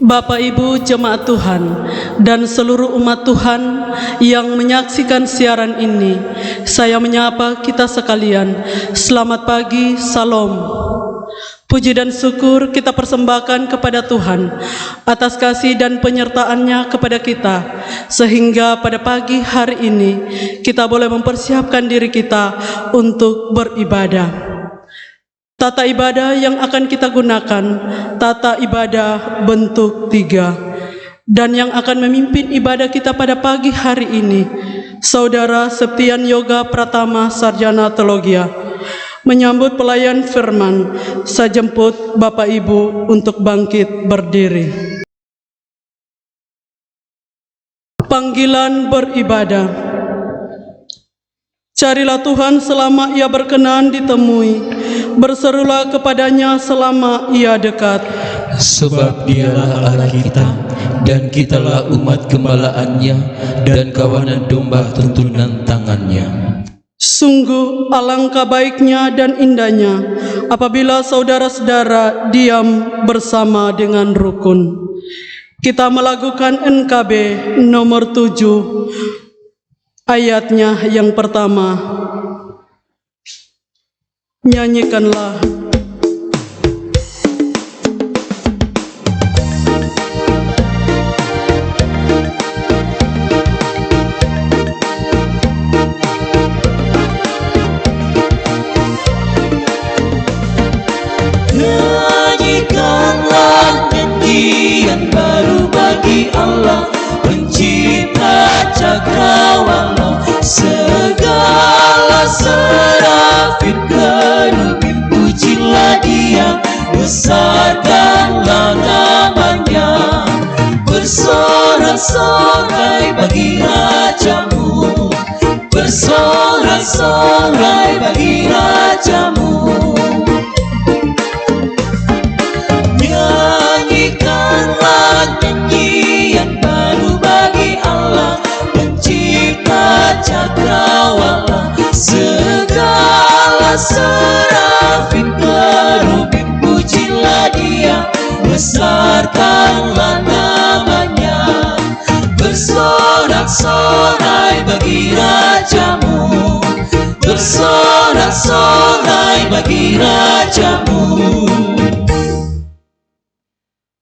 Bapak Ibu jemaat Tuhan dan seluruh umat Tuhan yang menyaksikan siaran ini, saya menyapa kita sekalian. Selamat pagi, salam. Puji dan syukur kita persembahkan kepada Tuhan atas kasih dan penyertaan-Nya kepada kita, sehingga pada pagi hari ini kita boleh mempersiapkan diri kita untuk beribadah. Tata ibadah yang akan kita gunakan, tata ibadah bentuk 3. Dan yang akan memimpin ibadah kita pada pagi hari ini, Saudara Septian Yoga Pratama Sarjana Teologia. Menyambut pelayan firman, saya jemput Bapak Ibu untuk bangkit berdiri. Panggilan beribadah. Carilah Tuhan selama Ia berkenan ditemui, berserulah kepadanya selama Ia dekat. Sebab Dialah Allah kita, dan kitalah umat gembalaannya, dan kawanan domba tuntunan tangannya. Sungguh alangkah baiknya dan indahnya apabila saudara-saudara diam bersama dengan rukun. Kita melakukan NKB nomor 7, ayatnya yang pertama. Nyanyikanlah. Nyanyikanlah nyanyian baru bagi Allah, pencipta cakrawala. Segala serafim kerubim pujilah Dia, besarkanlah namanya. Bersorak-sorai bagi Rajamu, bersorak-sorai bagi Rajamu. Nyanyikanlah nyanyian baru bagi Allah, pencipta cakrawala. Segala serafim kerubim pujilah Dia, besarkanlah namanya. Bersorak-sorai bagi Rajamu, bersorak-sorai bagi Rajamu.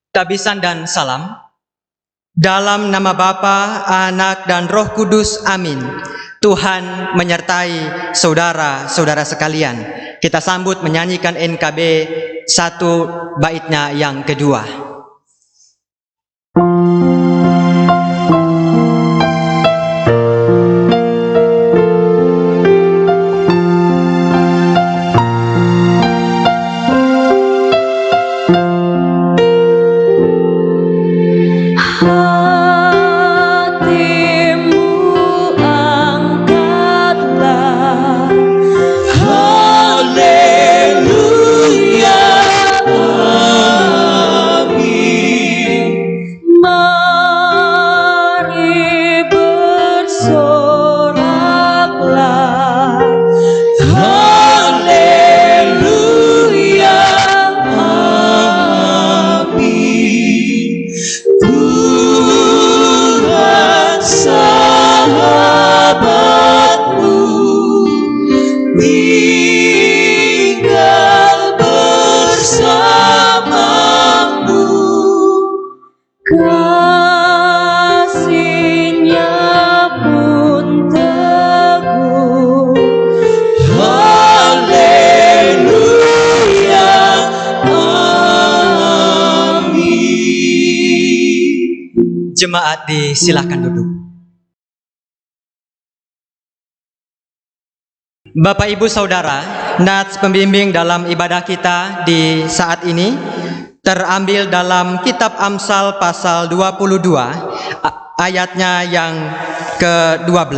Tabisan dan salam. Dalam nama Bapa, Anak, dan Roh Kudus, amin. Tuhan menyertai saudara-saudara sekalian. Kita sambut menyanyikan NKB 1 baitnya yang kedua. Jemaat disilahkan duduk. Bapak Ibu Saudara, nats pembimbing dalam ibadah kita di saat ini terambil dalam kitab Amsal pasal 22 ayatnya yang ke-12.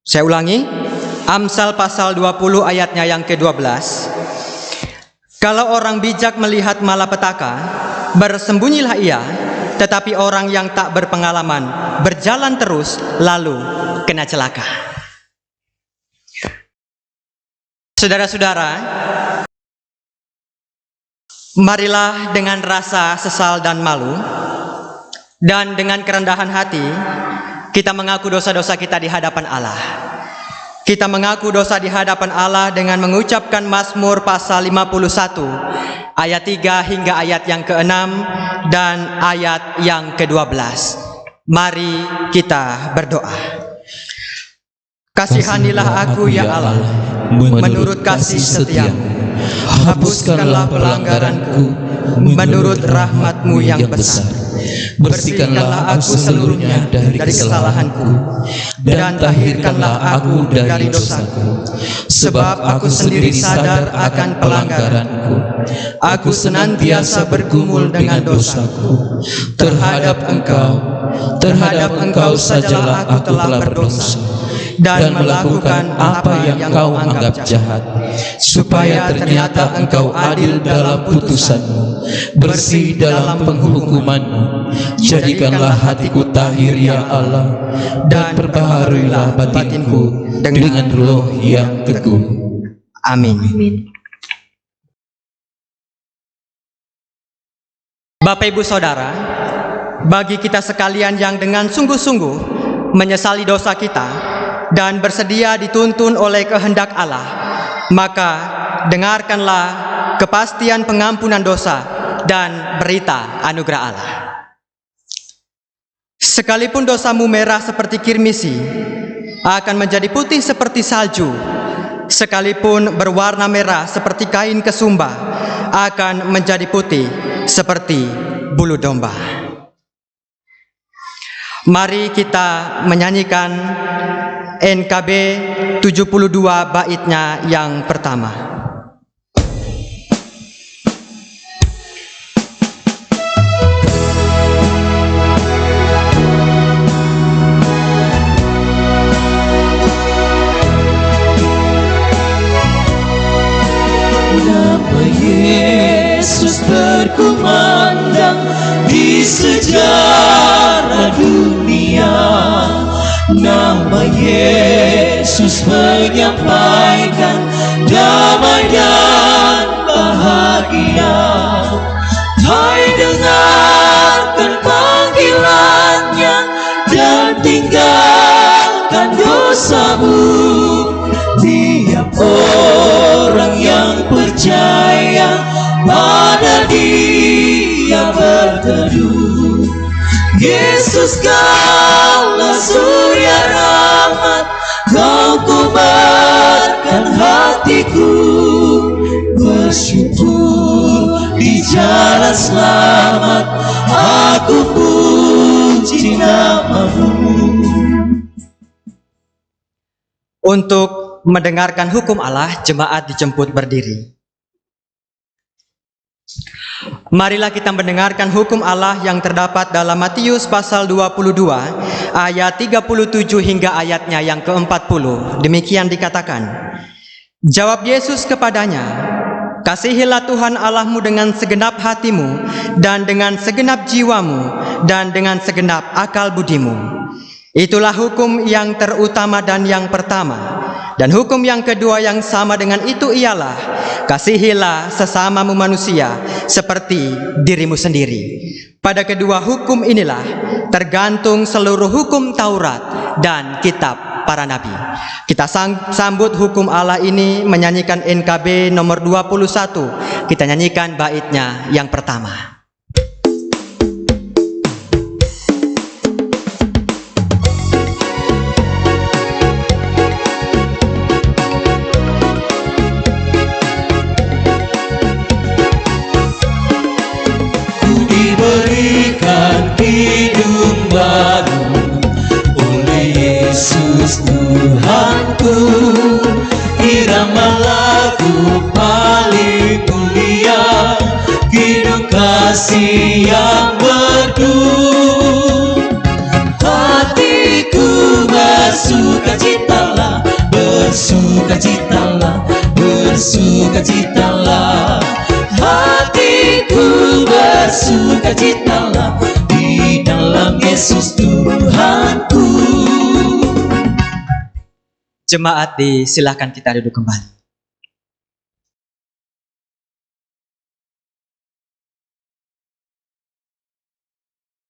Saya ulangi, Amsal pasal 20 ayatnya yang ke-12. Kalau orang bijak melihat malapetaka, bersembunyilah ia, tetapi orang yang tak berpengalaman berjalan terus lalu kena celaka. Saudara-saudara, Marilah dengan rasa sesal dan malu, dan dengan kerendahan hati, kita mengaku dosa-dosa kita di hadapan Allah. Kita mengaku dosa di hadapan Allah dengan mengucapkan Mazmur pasal 51, ayat 3 hingga ayat yang ke-6 dan ayat yang ke-12. Mari kita berdoa. Kasihanilah aku ya Allah, menurut kasih setiamu. Hapuskanlah pelanggaranku menurut rahmat-Mu yang besar. Bersihkanlah aku seluruhnya dari kesalahanku, dan tahirkanlah aku dari dosaku. Sebab aku sendiri sadar akan pelanggaranku. Aku senantiasa bergumul dengan dosaku. Terhadap Engkau sajalah aku telah berdosa, dan melakukan apa yang Kau anggap jahat, supaya ternyata Engkau adil dalam putusan-Mu, bersih dalam penghukuman-Mu. Jadikanlah hatiku tahir ya Allah, dan perbaharuilah batinku dengan roh yang teguh. Amin. Bapak Ibu Saudara, bagi kita sekalian yang dengan sungguh-sungguh menyesali dosa kita dan bersedia dituntun oleh kehendak Allah, maka dengarkanlah kepastian pengampunan dosa dan berita anugerah Allah. Sekalipun dosamu merah seperti kirmisi, akan menjadi putih seperti salju. Sekalipun berwarna merah seperti kain kesumba, akan menjadi putih seperti bulu domba. Mari kita menyanyikan NKB 72 baitnya yang pertama. Nama Yesus berkumandang di sejarah dunia. Nama Yesus menyampaikan damai dan bahagia. Hai, dengarkan panggilannya dan tinggalkan dosamu. Tiap orang yang percaya pada Dia berteduh. Yesus Kaulah surya rahmat, Kau kobarkan hatiku. Bersyukur di jalan selamat, aku puji nama-Mu. Untuk mendengarkan hukum Allah, jemaat dijemput berdiri. Marilah kita mendengarkan hukum Allah yang terdapat dalam Matius pasal 22 ayat 37 hingga ayatnya yang ke-40. Demikian dikatakan, jawab Yesus kepadanya, kasihilah Tuhan Allahmu dengan segenap hatimu, dan dengan segenap jiwamu, dan dengan segenap akal budimu. Itulah hukum yang terutama dan yang pertama. Dan hukum yang kedua yang sama dengan itu ialah, kasihilah sesamamu manusia seperti dirimu sendiri. Pada kedua hukum inilah tergantung seluruh hukum Taurat dan kitab para nabi. Kita sambut hukum Allah ini menyanyikan NKB nomor 21. Kita nyanyikan baitnya yang pertama. Diberikan hidup baru oleh Yesus Tuhanku. Irama lagu paling mulia, hidup kasih yang berdu. Hatiku bersukacitalah, bersukacitalah, bersukacitalah. Hatiku bersukacitalah di dalam Yesus Tuhanku. Jemaat disilakan kita duduk kembali.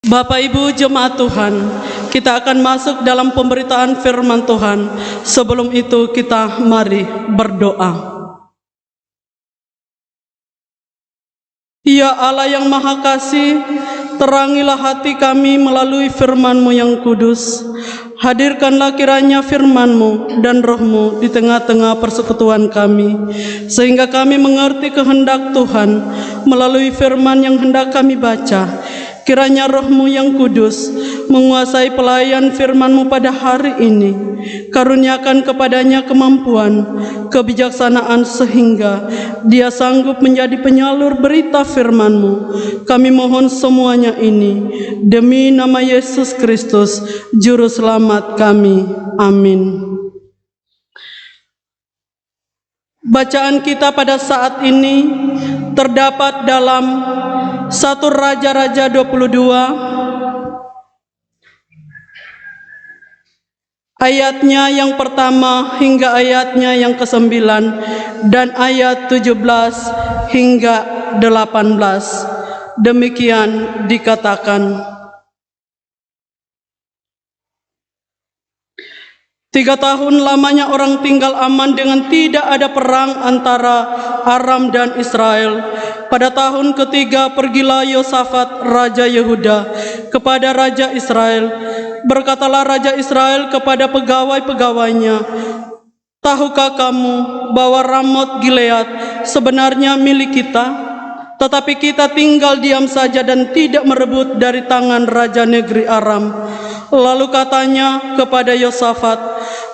Bapak Ibu jemaat Tuhan, kita akan masuk dalam pemberitaan firman Tuhan. Sebelum itu kita mari berdoa. Ya Allah yang Maha Kasih, terangilah hati kami melalui firman-Mu yang kudus. Hadirkanlah kiranya firman-Mu dan Roh-Mu di tengah-tengah persekutuan kami, sehingga kami mengerti kehendak Tuhan melalui firman yang hendak kami baca. Kiranya Roh-Mu yang kudus menguasai pelayan firman-Mu pada hari ini. Karuniakan kepadanya kemampuan, kebijaksanaan sehingga dia sanggup menjadi penyalur berita firman-Mu. Kami mohon semuanya ini demi nama Yesus Kristus, Juru Selamat kami. Amin. Bacaan kita pada saat ini terdapat dalam 1 Raja-Raja 22 ayatnya yang pertama hingga ayatnya yang ke-9 dan ayat 17 hingga 18. Demikian dikatakan. 3 tahun lamanya orang tinggal aman dengan tidak ada perang antara Aram dan Israel. Pada tahun ketiga pergilah Yosafat Raja Yehuda kepada Raja Israel. Berkatalah Raja Israel kepada pegawai-pegawainya, tahukah kamu bahwa Ramot Gilead sebenarnya milik kita? Tetapi kita tinggal diam saja dan tidak merebut dari tangan Raja negeri Aram. Lalu katanya kepada Yosafat,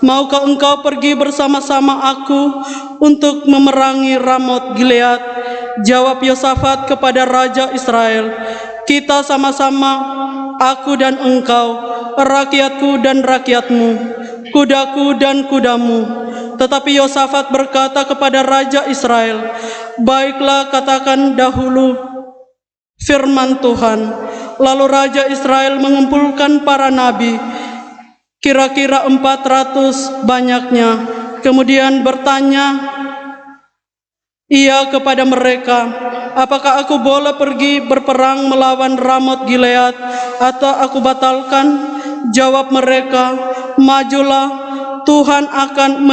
maukah engkau pergi bersama-sama aku untuk memerangi Ramot Gilead? Jawab Yosafat kepada Raja Israel, kita sama-sama, aku dan engkau, rakyatku dan rakyatmu, kudaku dan kudamu. Tetapi Yosafat berkata kepada Raja Israel, baiklah, katakan dahulu firman Tuhan. Lalu Raja Israel mengumpulkan para nabi, kira-kira 400 banyaknya. Kemudian bertanya ia kepada mereka, apakah aku boleh pergi berperang melawan Ramot Gilead atau aku batalkan? Jawab mereka, majulah, Tuhan akan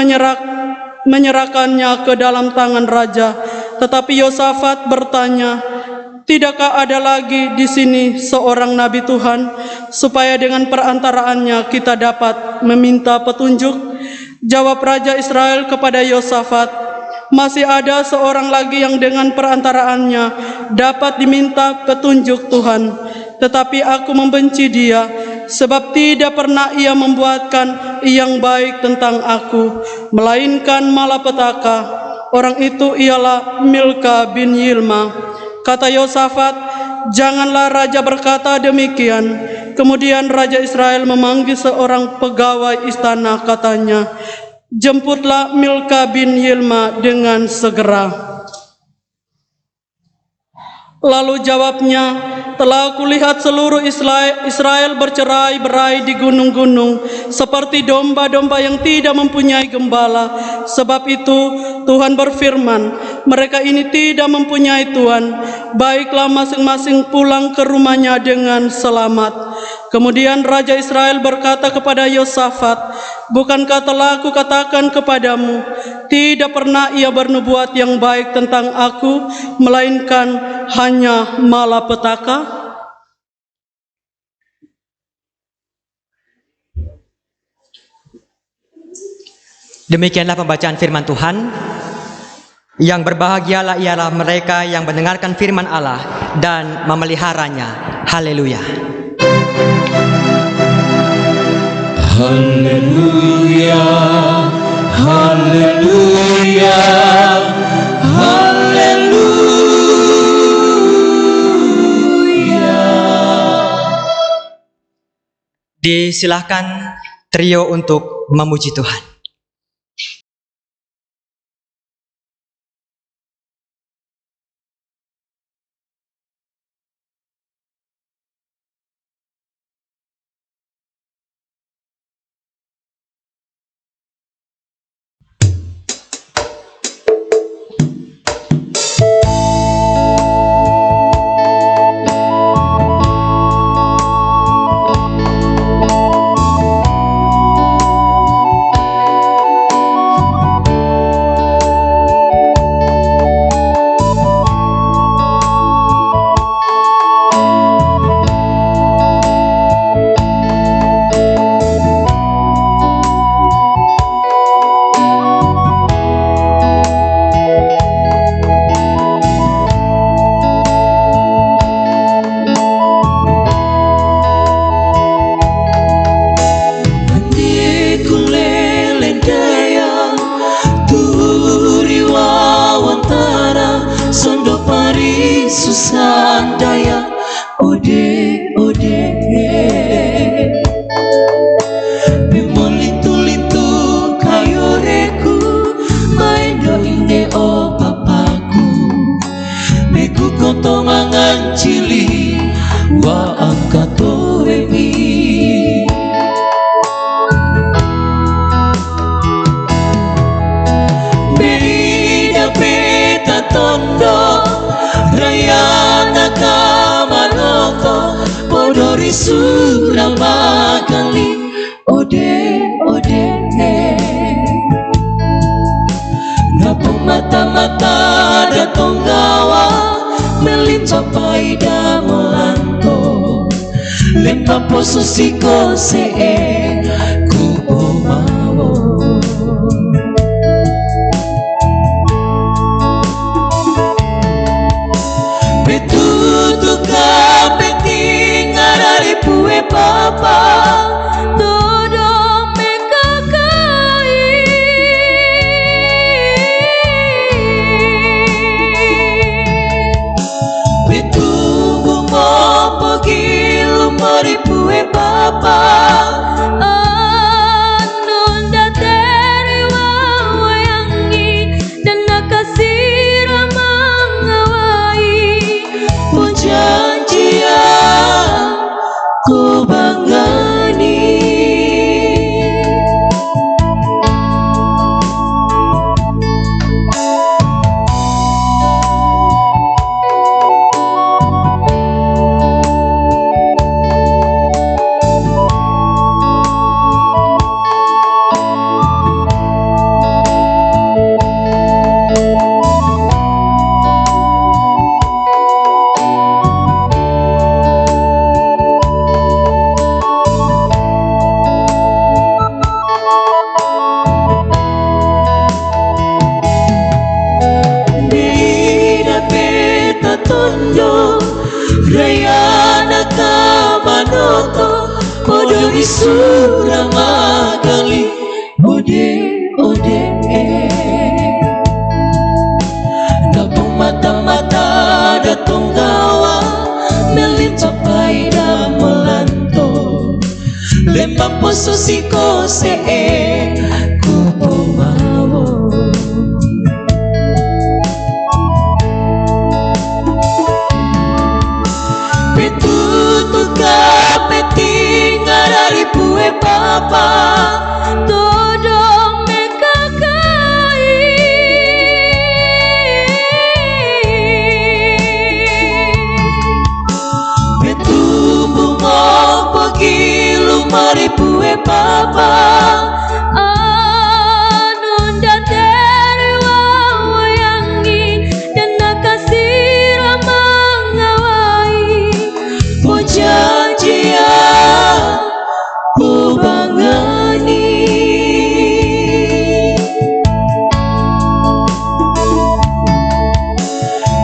menyerahkannya ke dalam tangan raja. Tetapi Yosafat bertanya, tidakkah ada lagi di sini seorang nabi Tuhan, supaya dengan perantaraannya kita dapat meminta petunjuk? Jawab Raja Israel kepada Yosafat, masih ada seorang lagi yang dengan perantaraannya dapat diminta petunjuk Tuhan, tetapi aku membenci dia, sebab tidak pernah ia membuatkan yang baik tentang aku, melainkan malapetaka. Orang itu ialah Milka bin Yilma. Kata Yosafat, janganlah raja berkata demikian. Kemudian Raja Israel memanggil seorang pegawai istana, katanya, jemputlah Milka bin Yilma dengan segera. Lalu jawabnya, telah aku lihat seluruh Israel bercerai-berai di gunung-gunung seperti domba-domba yang tidak mempunyai gembala. Sebab itu Tuhan berfirman, mereka ini tidak mempunyai Tuhan. Baiklah, masing-masing pulang ke rumahnya dengan selamat. Kemudian Raja Israel berkata kepada Yosafat, bukankah telah aku katakan kepadamu, tidak pernah ia bernubuat yang baik tentang aku, melainkan hanya malapetaka? Demikianlah pembacaan firman Tuhan. Yang berbahagialah ialah mereka yang mendengarkan firman Allah dan memeliharanya. Haleluya. Haleluya, haleluya, haleluya. Disilahkan trio untuk memuji Tuhan. ode ode Bimolitu-litu kayoreku Maido ine o papaku Beku koto mangan cili Wa angkato emi Beida peta tondo Raya nakamanoto Podori surama kali Ode ode Napong mata-mata datong gawa Melinca paida melanto Lempa pososiko see ku omawo Betutu kapeting arari pue papa Todo mekakai Betubu mopo gilu mori pue papa Anunda teri wawayangi Dan nakasira mangawai Pujanjia ku banggani Tondo Raya nakamanoto Podori surama kali Ode ode Napong mata-mata datong gawa Melinca paida melanto Lembang pososiko see ku omawo Kapeting arari pue papa Todo mekakai Betubu mopo gilu mari pue papa Anunda teri wawayangi Dan nakasira mangawai Pujanjia ku banggani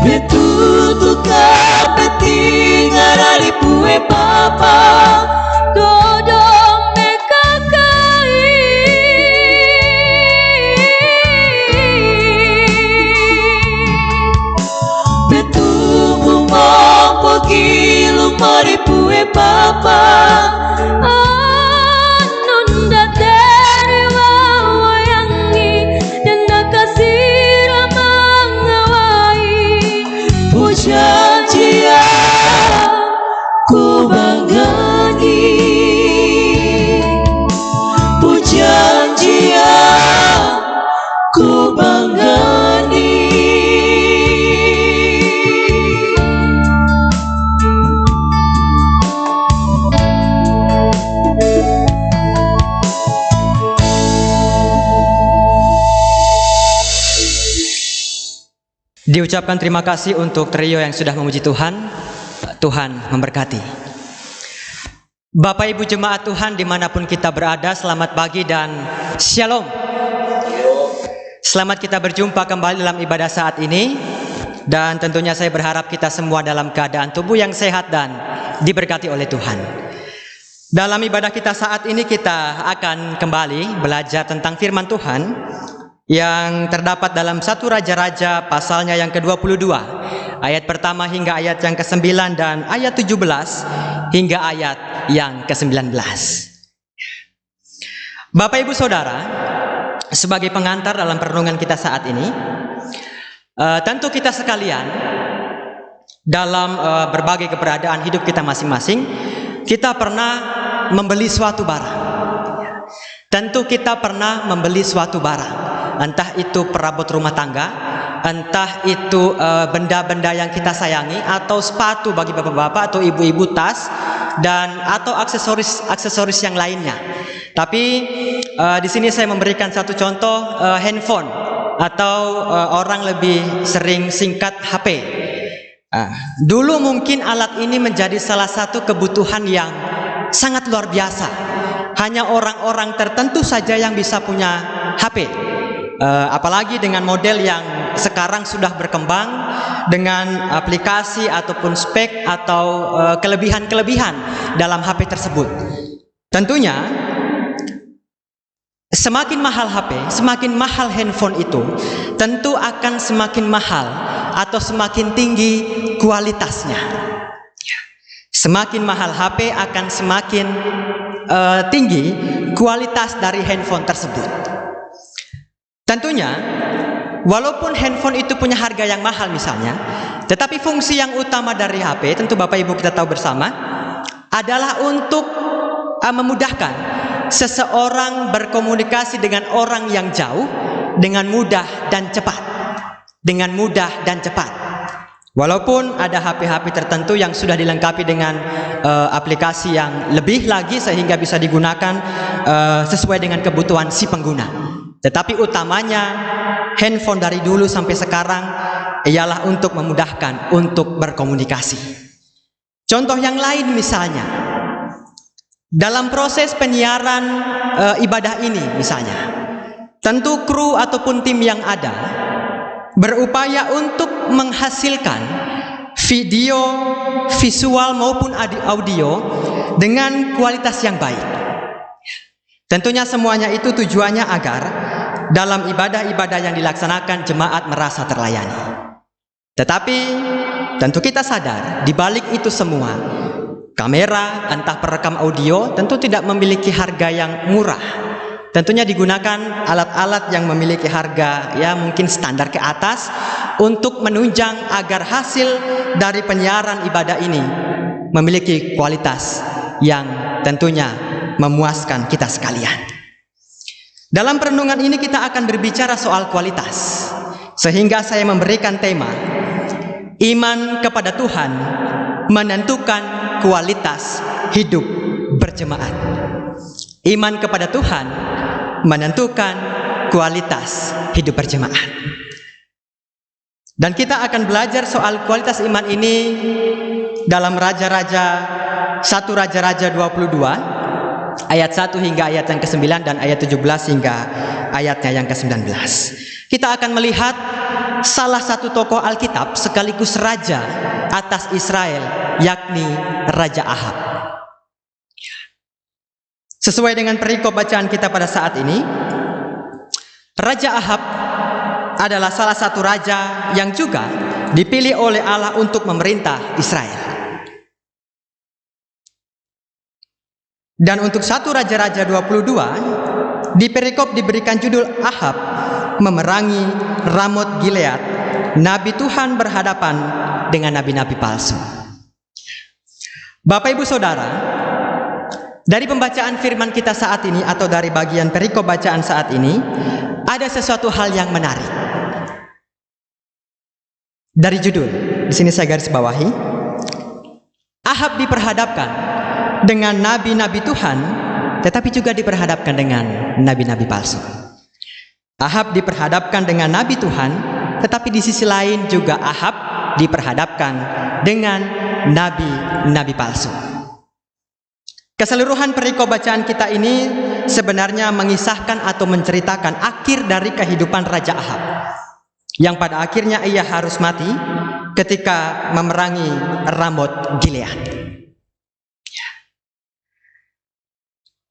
Betutu kapeting arari pue papa Todo mekakai Betubu mopo gilu mari pue papa Anunda teri wawayangi Dan nakasira mangawai Pujanjia ku banggani Pujanjia ku banggani Diucapkan terima kasih untuk trio yang sudah memuji Tuhan. Tuhan memberkati. Bapak Ibu jemaat Tuhan dimanapun kita berada, selamat pagi dan shalom. Selamat kita berjumpa kembali dalam ibadah saat ini. Dan tentunya saya berharap kita semua dalam keadaan tubuh yang sehat dan diberkati oleh Tuhan. Dalam ibadah kita saat ini kita akan kembali belajar tentang firman Tuhan yang terdapat dalam 1 Raja-Raja pasalnya yang ke-22 ayat pertama hingga ayat yang ke-9 dan ayat 17 hingga ayat yang ke-19. Bapak Ibu Saudara, sebagai pengantar dalam perenungan kita saat ini, tentu kita sekalian dalam berbagai keberadaan hidup kita masing-masing, kita pernah membeli suatu barang. Tentu kita pernah membeli suatu barang, entah itu perabot rumah tangga, entah itu benda-benda yang kita sayangi, atau sepatu bagi bapak-bapak atau ibu-ibu, tas, dan atau aksesoris yang lainnya. Tapi di sini saya memberikan satu contoh, handphone, atau orang lebih sering singkat HP. Dulu mungkin alat ini menjadi salah satu kebutuhan yang sangat luar biasa. Hanya orang-orang tertentu saja yang bisa punya HP. Apalagi dengan model yang sekarang sudah berkembang dengan aplikasi ataupun spek atau kelebihan-kelebihan dalam HP tersebut. Tentunya semakin mahal HP, semakin mahal handphone itu, tentu akan semakin mahal atau semakin tinggi kualitasnya. Semakin mahal HP akan semakin tinggi kualitas dari handphone tersebut. Tentunya walaupun handphone itu punya harga yang mahal misalnya, tetapi fungsi yang utama dari HP, tentu Bapak Ibu kita tahu bersama, adalah untuk memudahkan seseorang berkomunikasi dengan orang yang jauh dengan mudah dan cepat. Dengan mudah dan cepat. Walaupun ada HP-HP tertentu yang sudah dilengkapi dengan aplikasi yang lebih lagi sehingga bisa digunakan sesuai dengan kebutuhan si pengguna. Tetapi utamanya handphone dari dulu sampai sekarang ialah untuk memudahkan untuk berkomunikasi. Contoh yang lain misalnya, dalam proses penyiaran ibadah ini misalnya, tentu kru ataupun tim yang ada berupaya untuk menghasilkan video, visual maupun audio dengan kualitas yang baik. Tentunya semuanya itu tujuannya agar dalam ibadah-ibadah yang dilaksanakan jemaat merasa terlayani. Tetapi tentu kita sadar di balik itu semua, kamera entah perekam audio tentu tidak memiliki harga yang murah. Tentunya digunakan alat-alat yang memiliki harga ya mungkin standar ke atas untuk menunjang agar hasil dari penyiaran ibadah ini memiliki kualitas yang tentunya memuaskan kita sekalian. Dalam perenungan ini kita akan berbicara soal kualitas, sehingga saya memberikan tema iman kepada Tuhan menentukan kualitas hidup berjemaat. Iman kepada Tuhan menentukan kualitas hidup berjemaat. Dan kita akan belajar soal kualitas iman ini dalam Satu Raja-Raja 22 ayat 1 hingga ayat yang ke-9 dan ayat 17 hingga ayatnya yang ke-19. Kita akan melihat salah satu tokoh Alkitab sekaligus raja atas Israel, yakni Raja Ahab. Sesuai dengan perikop bacaan kita pada saat ini, Raja Ahab adalah salah satu raja yang juga dipilih oleh Allah untuk memerintah Israel. Dan untuk 1 Raja-Raja 22, di perikop diberikan judul Ahab memerangi Ramot Gilead, Nabi Tuhan berhadapan dengan nabi-nabi palsu. Bapak Ibu Saudara, dari pembacaan firman kita saat ini atau dari bagian perikop bacaan saat ini, ada sesuatu hal yang menarik. Dari judul, di sini saya garis bawahi, Ahab diperhadapkan dengan nabi-nabi Tuhan, tetapi juga diperhadapkan dengan nabi-nabi palsu. Ahab diperhadapkan dengan nabi Tuhan, tetapi di sisi lain juga Ahab diperhadapkan dengan nabi-nabi palsu. Keseluruhan perikop bacaan kita ini sebenarnya mengisahkan atau menceritakan akhir dari kehidupan Raja Ahab, yang pada akhirnya ia harus mati ketika memerangi Ramot Gilead.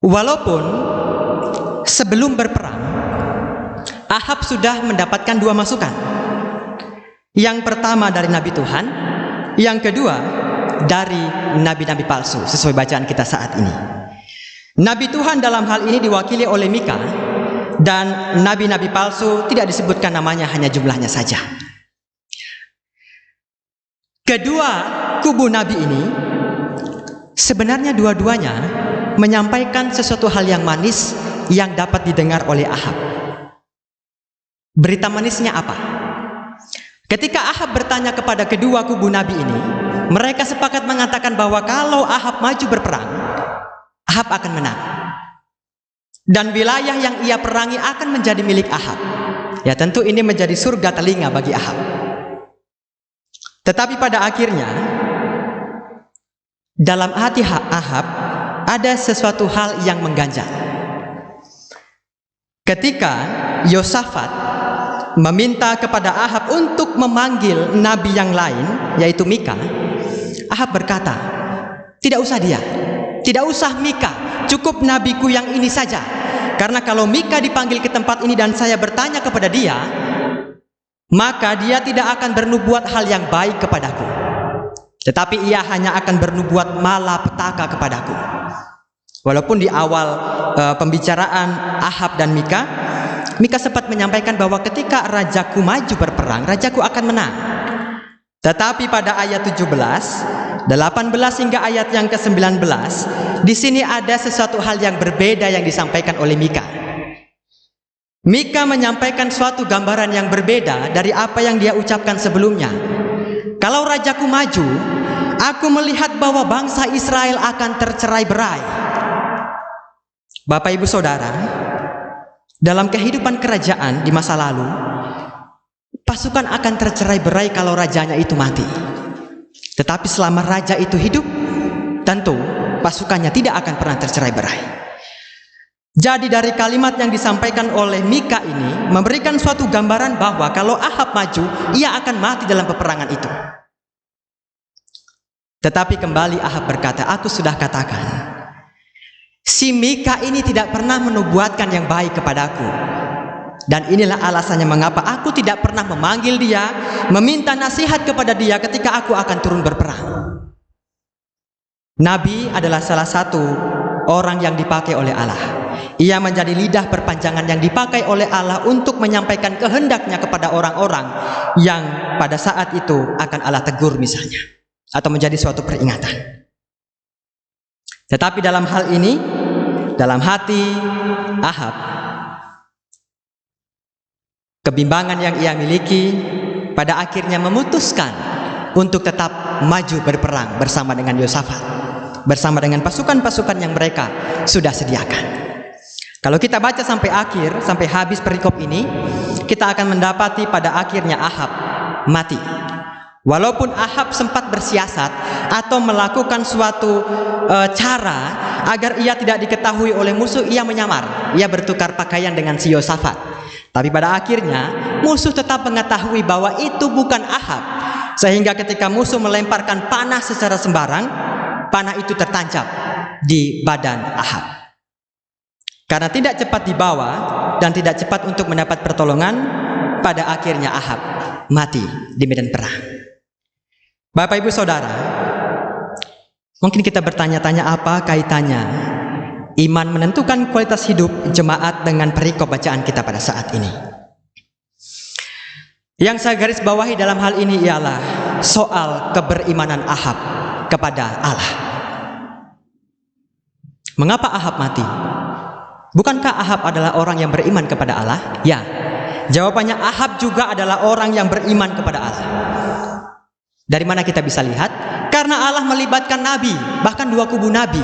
Walaupun sebelum berperang Ahab sudah mendapatkan dua masukan. Yang pertama dari Nabi Tuhan, yang kedua dari nabi-nabi palsu, sesuai bacaan kita saat ini. Nabi Tuhan dalam hal ini diwakili oleh Mika, dan nabi-nabi palsu tidak disebutkan namanya, hanya jumlahnya saja. Kedua kubu nabi ini sebenarnya dua-duanya menyampaikan sesuatu hal yang manis yang dapat didengar oleh Ahab. Berita manisnya apa? Ketika Ahab bertanya kepada kedua kubu nabi ini, mereka sepakat mengatakan bahwa kalau Ahab maju berperang, Ahab akan menang. Dan wilayah yang ia perangi akan menjadi milik Ahab. Ya, tentu ini menjadi surga telinga bagi Ahab. Tetapi pada akhirnya, dalam hati Ahab ada sesuatu hal yang mengganjal. Ketika Yosafat meminta kepada Ahab untuk memanggil nabi yang lain, yaitu Mika, Ahab berkata, tidak usah dia, tidak usah Mika, cukup nabiku yang ini saja. Karena kalau Mika dipanggil ke tempat ini dan saya bertanya kepada dia, maka dia tidak akan bernubuat hal yang baik kepadaku, tetapi ia hanya akan bernubuat malapetaka kepadaku. Walaupun di awal pembicaraan Ahab dan Mika sempat menyampaikan bahwa ketika rajaku maju berperang, rajaku akan menang. Tetapi pada ayat 17, 18 hingga ayat yang ke-19, di sini ada sesuatu hal yang berbeda yang disampaikan oleh Mika. Mika menyampaikan suatu gambaran yang berbeda dari apa yang dia ucapkan sebelumnya. Kalau rajaku maju, aku melihat bahwa bangsa Israel akan tercerai-berai. Bapak Ibu Saudara, dalam kehidupan kerajaan di masa lalu, pasukan akan tercerai-berai kalau rajanya itu mati. Tetapi selama raja itu hidup, tentu pasukannya tidak akan pernah tercerai-berai. Jadi dari kalimat yang disampaikan oleh Mika ini memberikan suatu gambaran bahwa kalau Ahab maju, ia akan mati dalam peperangan itu. Tetapi kembali Ahab berkata, aku sudah katakan, si Mika ini tidak pernah menubuatkan yang baik kepadaku. Dan inilah alasannya mengapa aku tidak pernah memanggil dia, meminta nasihat kepada dia ketika aku akan turun berperang. Nabi adalah salah satu orang yang dipakai oleh Allah. Ia menjadi lidah perpanjangan yang dipakai oleh Allah untuk menyampaikan kehendaknya kepada orang-orang yang pada saat itu akan Allah tegur misalnya, atau menjadi suatu peringatan. Tetapi dalam hal ini, dalam hati Ahab, kebimbangan yang ia miliki pada akhirnya memutuskan untuk tetap maju berperang bersama dengan Yosafat, bersama dengan pasukan-pasukan yang mereka sudah sediakan. Kalau kita baca sampai akhir, sampai habis perikop ini, kita akan mendapati pada akhirnya Ahab mati. Walaupun Ahab sempat bersiasat atau melakukan suatu cara agar ia tidak diketahui oleh musuh, ia menyamar, ia bertukar pakaian dengan si Yosafat. Tapi pada akhirnya musuh tetap mengetahui bahwa itu bukan Ahab, sehingga ketika musuh melemparkan panah secara sembarang, panah itu tertancap di badan Ahab. Karena tidak cepat dibawa dan tidak cepat untuk mendapat pertolongan, pada akhirnya Ahab mati di medan perang. Bapak Ibu Saudara, mungkin kita bertanya-tanya apa kaitannya iman menentukan kualitas hidup jemaat dengan perikop bacaan kita pada saat ini. Yang saya garis bawahi dalam hal ini ialah soal keberimanan Ahab kepada Allah. Mengapa Ahab mati? Bukankah Ahab adalah orang yang beriman kepada Allah? Ya, jawabannya Ahab juga adalah orang yang beriman kepada Allah. Dari mana kita bisa lihat? Karena Allah melibatkan nabi, bahkan dua kubu nabi,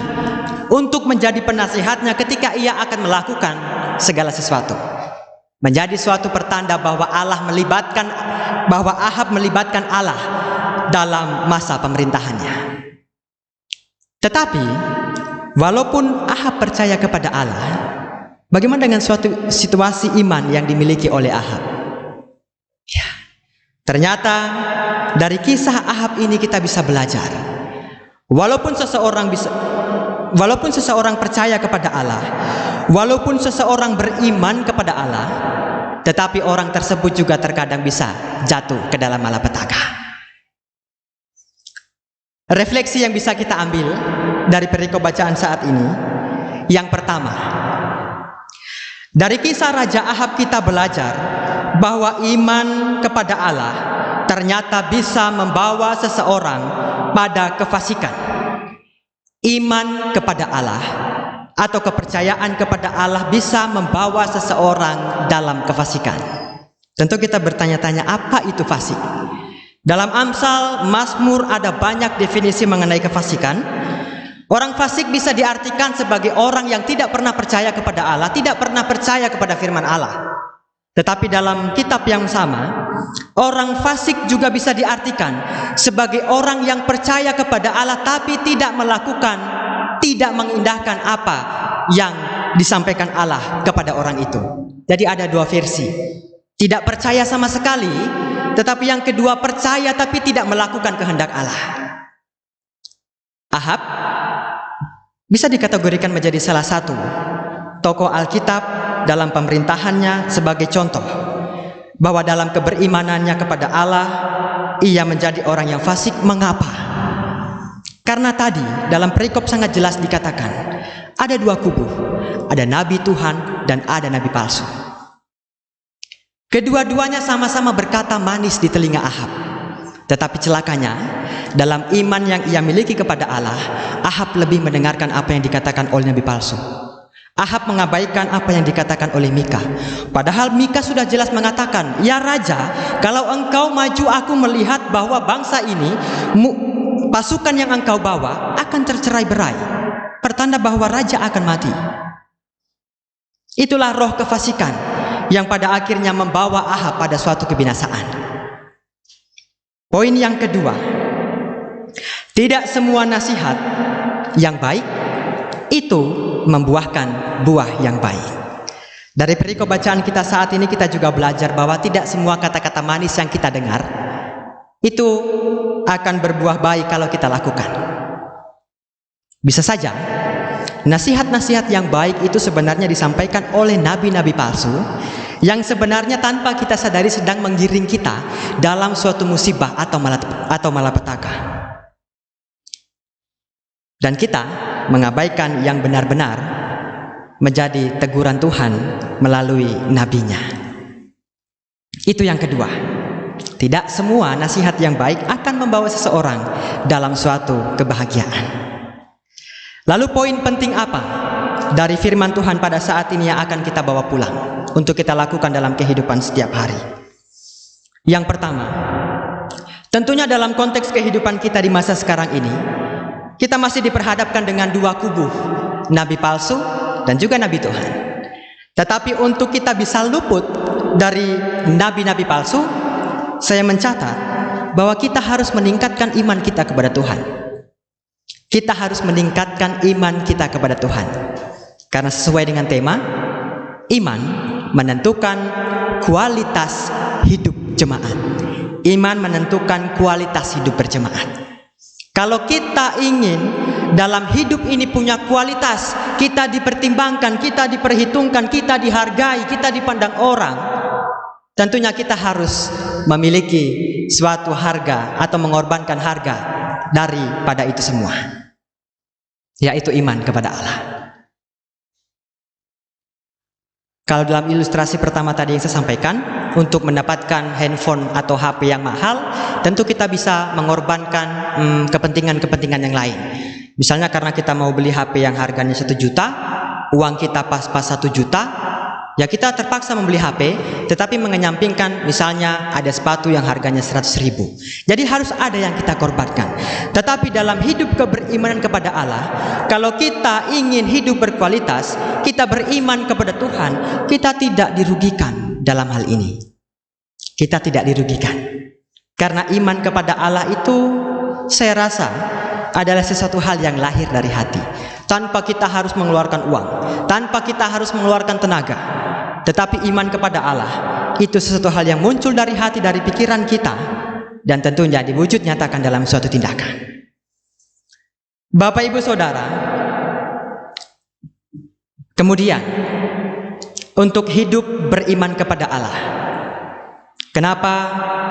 untuk menjadi penasihatnya ketika ia akan melakukan segala sesuatu. Menjadi suatu pertanda bahwa Ahab melibatkan Allah dalam masa pemerintahannya. Tetapi walaupun Ahab percaya kepada Allah, bagaimana dengan suatu situasi iman yang dimiliki oleh Ahab? Ya, ternyata dari kisah Ahab ini kita bisa belajar. Walaupun seseorang percaya kepada Allah, walaupun seseorang beriman kepada Allah, tetapi orang tersebut juga terkadang bisa jatuh ke dalam malapetaka. Refleksi yang bisa kita ambil dari perikop bacaan saat ini, yang pertama, dari kisah Raja Ahab kita belajar bahwa iman kepada Allah ternyata bisa membawa seseorang pada kefasikan. Iman kepada Allah atau kepercayaan kepada Allah bisa membawa seseorang dalam kefasikan. Tentu kita bertanya-tanya, apa itu fasik? Dalam Amsal, Mazmur ada banyak definisi mengenai kefasikan. Orang fasik bisa diartikan sebagai orang yang tidak pernah percaya kepada Allah, tidak pernah percaya kepada firman Allah. Tetapi dalam kitab yang sama, orang fasik juga bisa diartikan sebagai orang yang percaya kepada Allah tapi tidak melakukan, tidak mengindahkan apa yang disampaikan Allah kepada orang itu. Jadi ada dua versi. Tidak percaya sama sekali, tetapi yang kedua percaya tapi tidak melakukan kehendak Allah. Ahab bisa dikategorikan menjadi salah satu tokoh Alkitab dalam pemerintahannya sebagai contoh bahwa dalam keberimanannya kepada Allah ia menjadi orang yang fasik. Mengapa? Karena tadi dalam perikop sangat jelas dikatakan ada dua kubu, ada nabi Tuhan dan ada nabi palsu. Kedua-duanya sama-sama berkata manis di telinga Ahab. Tetapi celakanya, dalam iman yang ia miliki kepada Allah, Ahab lebih mendengarkan apa yang dikatakan oleh nabi palsu. Ahab mengabaikan apa yang dikatakan oleh Mika. Padahal Mika sudah jelas mengatakan, "Ya Raja, kalau engkau maju, aku melihat bahwa bangsa ini, pasukan yang engkau bawa akan tercerai-berai. Pertanda bahwa Raja akan mati." Itulah roh kefasikan yang pada akhirnya membawa Ahab pada suatu kebinasaan. Poin yang kedua, tidak semua nasihat yang baik itu membuahkan buah yang baik. Dari perikop bacaan kita saat ini kita juga belajar bahwa tidak semua kata-kata manis yang kita dengar itu akan berbuah baik kalau kita lakukan. Bisa saja nasihat-nasihat yang baik itu sebenarnya disampaikan oleh nabi-nabi palsu yang sebenarnya tanpa kita sadari sedang menggiring kita dalam suatu musibah atau malapetaka. Dan kita mengabaikan yang benar-benar menjadi teguran Tuhan melalui nabinya. Itu yang kedua. Tidak semua nasihat yang baik akan membawa seseorang dalam suatu kebahagiaan. Lalu poin penting apa dari firman Tuhan pada saat ini yang akan kita bawa pulang untuk kita lakukan dalam kehidupan setiap hari? Yang pertama, tentunya dalam konteks kehidupan kita di masa sekarang ini, kita masih diperhadapkan dengan dua kubu, nabi palsu dan juga nabi Tuhan. Tetapi untuk kita bisa luput dari nabi-nabi palsu, saya mencatat bahwa kita harus meningkatkan iman kita kepada Tuhan. Kita harus meningkatkan iman kita kepada Tuhan. Karena sesuai dengan tema, iman menentukan kualitas hidup jemaat. Iman menentukan kualitas hidup berjemaat. Kalau kita ingin dalam hidup ini punya kualitas, kita dipertimbangkan, kita diperhitungkan, kita dihargai, kita dipandang orang, tentunya kita harus memiliki suatu harga atau mengorbankan harga daripada itu semua, yaitu iman kepada Allah. Kalau dalam ilustrasi pertama tadi yang saya sampaikan, untuk mendapatkan handphone atau HP yang mahal, tentu kita bisa mengorbankan kepentingan-kepentingan yang lain. Misalnya karena kita mau beli HP yang harganya 1 juta, uang kita pas-pas 1 juta, ya kita terpaksa membeli HP, tetapi mengenyampingkan misalnya ada sepatu yang harganya 100.000. Jadi harus ada yang kita korbankan. Tetapi dalam hidup keberimanan kepada Allah, kalau kita ingin hidup berkualitas, kita beriman kepada Tuhan, kita tidak dirugikan dalam hal ini. Kita tidak dirugikan. Karena iman kepada Allah itu saya rasa adalah sesuatu hal yang lahir dari hati. Tanpa kita harus mengeluarkan uang, tanpa kita harus mengeluarkan tenaga. Tetapi iman kepada Allah itu sesuatu hal yang muncul dari hati, dari pikiran kita, dan tentunya diwujud nyatakan dalam suatu tindakan. Bapak Ibu Saudara, kemudian untuk hidup beriman kepada Allah. Kenapa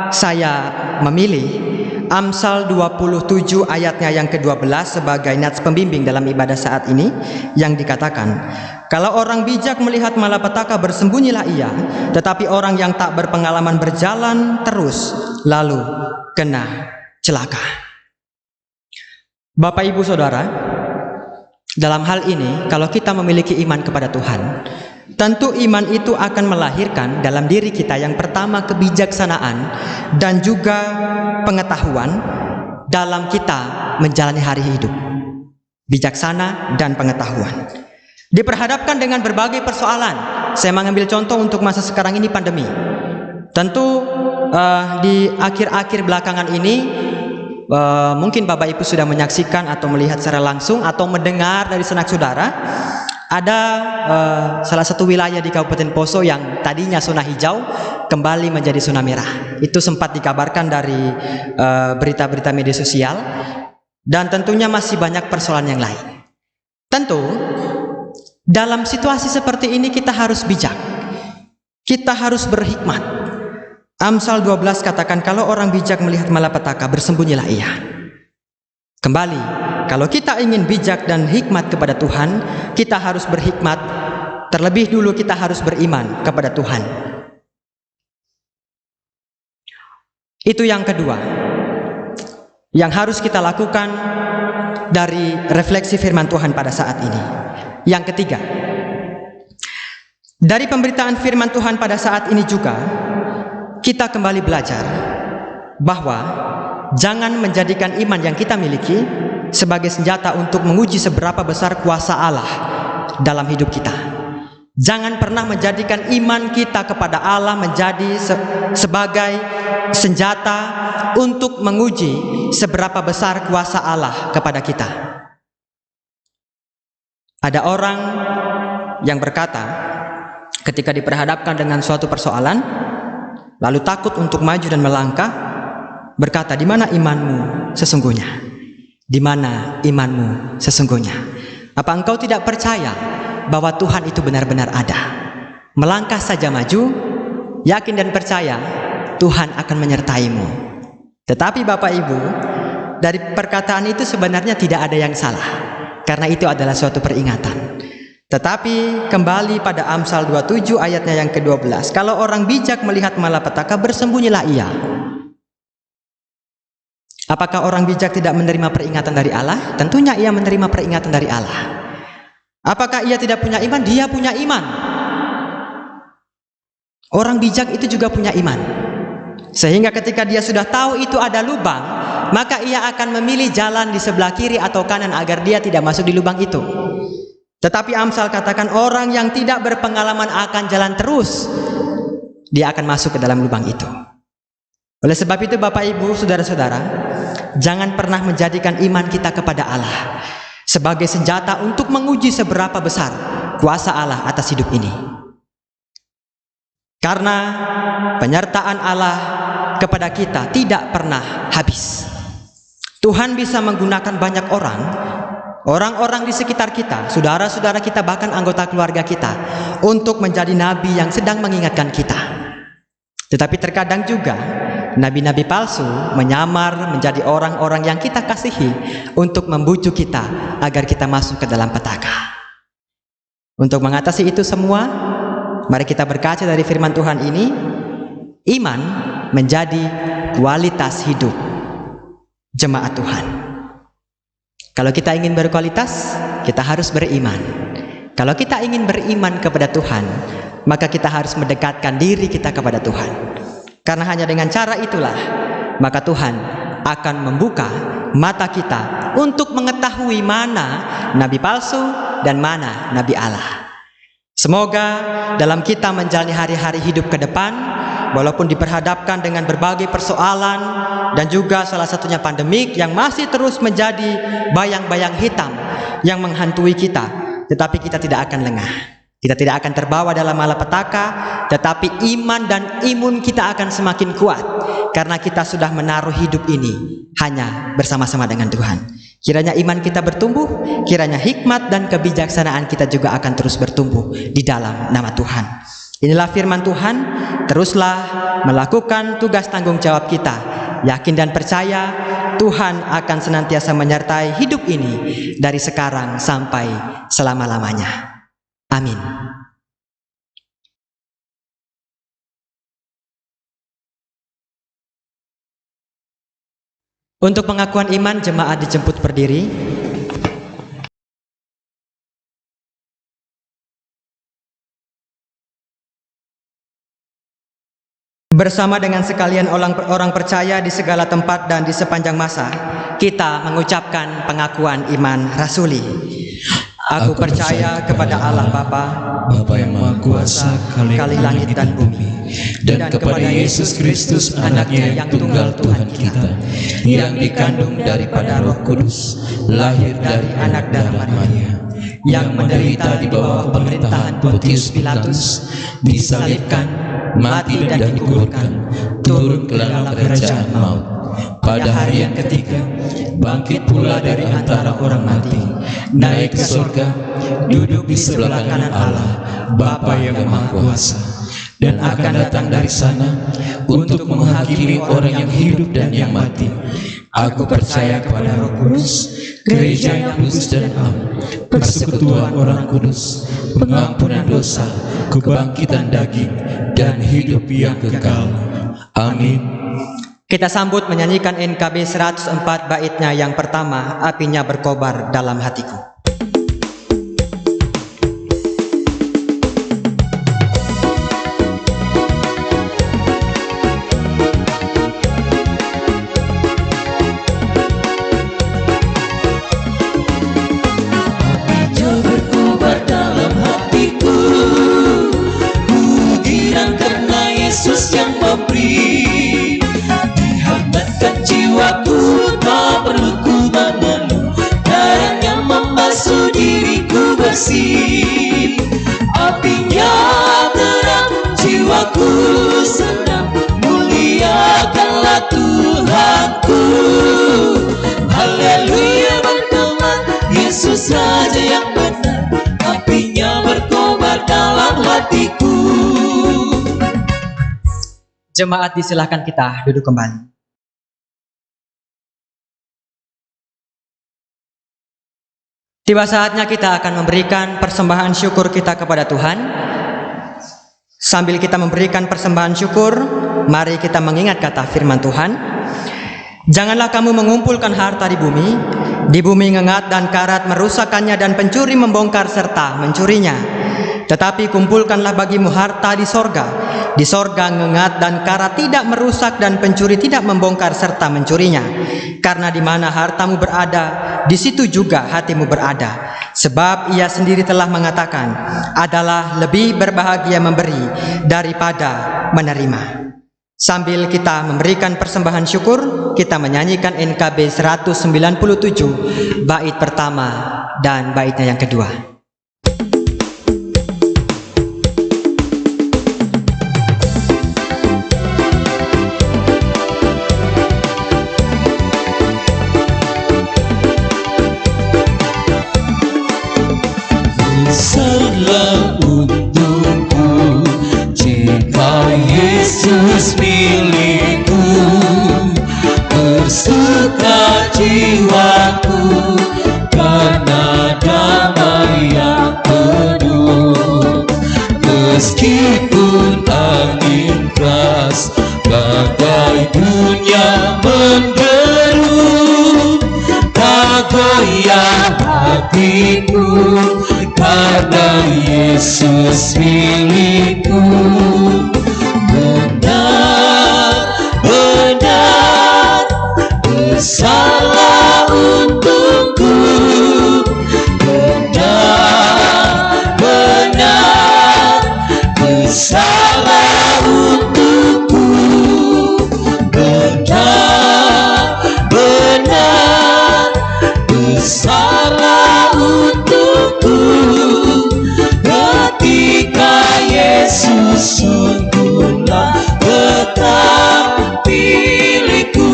saya memilih Amsal 27 ayatnya yang ke-12 sebagai nats pembimbing dalam ibadah saat ini, yang dikatakan, kalau orang bijak melihat malapetaka bersembunyilah ia, tetapi orang yang tak berpengalaman berjalan terus lalu kena celaka. Bapak Ibu Saudara, dalam hal ini kalau kita memiliki iman kepada Tuhan, tentu iman itu akan melahirkan dalam diri kita yang pertama kebijaksanaan dan juga pengetahuan dalam kita menjalani hari hidup. Bijaksana dan pengetahuan. Diperhadapkan dengan berbagai persoalan. Saya mengambil contoh untuk masa sekarang ini, pandemi. Tentu di akhir-akhir belakangan ini mungkin Bapak Ibu sudah menyaksikan atau melihat secara langsung atau mendengar dari sanak saudara, ada salah satu wilayah di Kabupaten Poso yang tadinya zona hijau kembali menjadi zona merah. Itu sempat dikabarkan dari berita-berita media sosial, dan tentunya masih banyak persoalan yang lain. Tentu dalam situasi seperti ini kita harus bijak, kita harus berhikmat. Amsal 12 katakan, kalau orang bijak melihat malapetaka bersembunyilah ia. Kembali, kalau kita ingin bijak dan hikmat kepada Tuhan, kita harus berhikmat. Terlebih dulu kita harus beriman kepada Tuhan. Itu yang kedua yang harus kita lakukan dari refleksi firman Tuhan pada saat ini. Yang ketiga, dari pemberitaan firman Tuhan pada saat ini juga kita kembali belajar bahwa jangan menjadikan iman yang kita miliki sebagai senjata untuk menguji seberapa besar kuasa Allah dalam hidup kita. Jangan pernah menjadikan iman kita kepada Allah menjadi sebagai senjata untuk menguji seberapa besar kuasa Allah kepada kita. Ada orang yang berkata ketika diperhadapkan dengan suatu persoalan, lalu takut untuk maju dan melangkah, berkata, di mana imanmu sesungguhnya? Di mana imanmu sesungguhnya? Apa engkau tidak percaya bahwa Tuhan itu benar-benar ada? Melangkah saja maju, yakin dan percaya Tuhan akan menyertaimu. Tetapi Bapak Ibu, dari perkataan itu sebenarnya tidak ada yang salah, karena itu adalah suatu peringatan. Tetapi kembali pada Amsal 27 ayatnya yang ke-12, kalau orang bijak melihat malapetaka bersembunyilah ia. Apakah orang bijak tidak menerima peringatan dari Allah? Tentunya ia menerima peringatan dari Allah. Apakah ia tidak punya iman? Dia punya iman. Orang bijak itu juga punya iman. Sehingga ketika dia sudah tahu itu ada lubang, maka ia akan memilih jalan di sebelah kiri atau kanan agar dia tidak masuk di lubang itu. Tetapi Amsal katakan, orang yang tidak berpengalaman akan jalan terus, dia akan masuk ke dalam lubang itu. Oleh sebab itu Bapak Ibu, saudara-saudara, jangan pernah menjadikan iman kita kepada Allah sebagai senjata untuk menguji seberapa besar kuasa Allah atas hidup ini. Karena penyertaan Allah kepada kita tidak pernah habis. Tuhan bisa menggunakan banyak orang, orang-orang di sekitar kita, saudara-saudara kita, bahkan anggota keluarga kita, untuk menjadi nabi yang sedang mengingatkan kita. Tetapi terkadang juga nabi-nabi palsu menyamar menjadi orang-orang yang kita kasihi untuk membujuk kita agar kita masuk ke dalam petaka. Untuk mengatasi itu semua, mari kita berkaca dari firman Tuhan ini. Iman menjadi kualitas hidup jemaat Tuhan. Kalau kita ingin berkualitas, kita harus beriman. Kalau kita ingin beriman kepada Tuhan, maka kita harus mendekatkan diri kita kepada Tuhan. Karena hanya dengan cara itulah, maka Tuhan akan membuka mata kita untuk mengetahui mana nabi palsu dan mana nabi Allah. Semoga dalam kita menjalani hari-hari hidup ke depan, walaupun diperhadapkan dengan berbagai persoalan dan juga salah satunya pandemik yang masih terus menjadi bayang-bayang hitam yang menghantui kita, tetapi kita tidak akan lengah. Kita tidak akan terbawa dalam malapetaka, tetapi iman dan imun kita akan semakin kuat karena kita sudah menaruh hidup ini hanya bersama-sama dengan Tuhan. Kiranya iman kita bertumbuh, kiranya hikmat dan kebijaksanaan kita juga akan terus bertumbuh di dalam nama Tuhan. Inilah firman Tuhan, teruslah melakukan tugas tanggung jawab kita. Yakin dan percaya Tuhan akan senantiasa menyertai hidup ini dari sekarang sampai selama-lamanya. Amin. Untuk pengakuan iman, jemaat dijemput berdiri. Bersama dengan sekalian orang percaya di segala tempat dan di sepanjang masa, kita mengucapkan pengakuan iman rasuli. Aku percaya kepada Allah Bapa, Bapa yang Maha Kuasa, Kali langit dan bumi, dan kepada Yesus Kristus, anaknya yang tunggal Tuhan kita, yang dikandung daripada Roh Kudus, lahir dari anak darah Maria, yang menderita di bawah pemerintahan Pontius Pilatus, disalibkan, mati dan dikuburkan, turun ke dalam kerajaan maut. Pada hari yang ketiga, bangkit pula dari antara orang mati, naik ke surga, duduk di sebelah kanan Allah, Bapa yang Maha Kuasa, dan akan datang dari sana untuk menghakimi orang yang hidup dan yang mati. Aku percaya kepada Roh Kudus, gereja yang kudus dan am, persekutuan orang kudus, pengampunan dosa, kebangkitan daging, dan hidup yang kekal. Amin. Kita sambut menyanyikan NKB 104 baitnya yang pertama, apinya berkobar dalam hatiku. Apinya berkobar dalam hatiku, ku girang karena Yesus yang memberi. Jiwaku tak perlu ku memeluk, darahnya membasuh diriku bersih. Apinya terang, jiwaku senang, muliakanlah Tuhanku. Haleluya berteman, Yesus Raja yang benar, apinya berkobar dalam hatiku. Jemaat disilahkan kita duduk kembali. Tiba saatnya kita akan memberikan persembahan syukur kita kepada Tuhan. Sambil kita memberikan persembahan syukur, mari kita mengingat kata firman Tuhan. Janganlah kamu mengumpulkan harta di bumi ngengat dan karat merusakkannya dan pencuri membongkar serta mencurinya. Tetapi kumpulkanlah bagimu harta di sorga. Di sorga ngengat dan karat tidak merusak dan pencuri tidak membongkar serta mencurinya. Karena di mana hartamu berada, di situ juga hatimu berada. Sebab ia sendiri telah mengatakan, adalah lebih berbahagia memberi daripada menerima. Sambil kita memberikan persembahan syukur, kita menyanyikan NKB 197 bait pertama dan baitnya yang kedua. Besarlah untungku jika Yesus milikku, bersuka jiwaku karena damai yang penuh. Meskipun angin keras bagai dunia menderu, tak goyah hatiku karena Yesus milikku. Benar-benar besarlah untungku, benar-benar besarlah untungku, benar-benar besarlah untukku. Ketika Yesus sungguhlah tetap pilihku.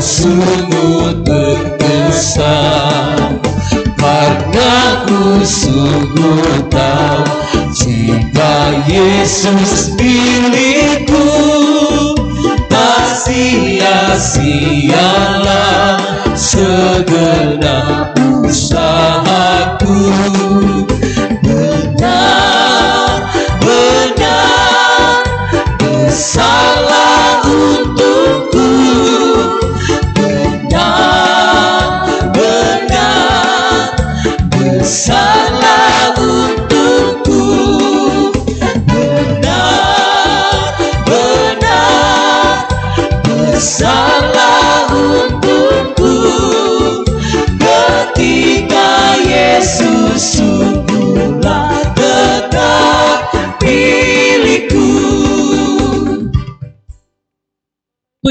sungguh berkesan, karena ku sungguh tahu jika Yesus milikku, tak sia-sialah segenap usahaku. Benar-benar bersalah untukku, benar-benar bersalah untukku, benar-benar bersalah untukku. Ketika Yesus sungguhlah tetap milikku.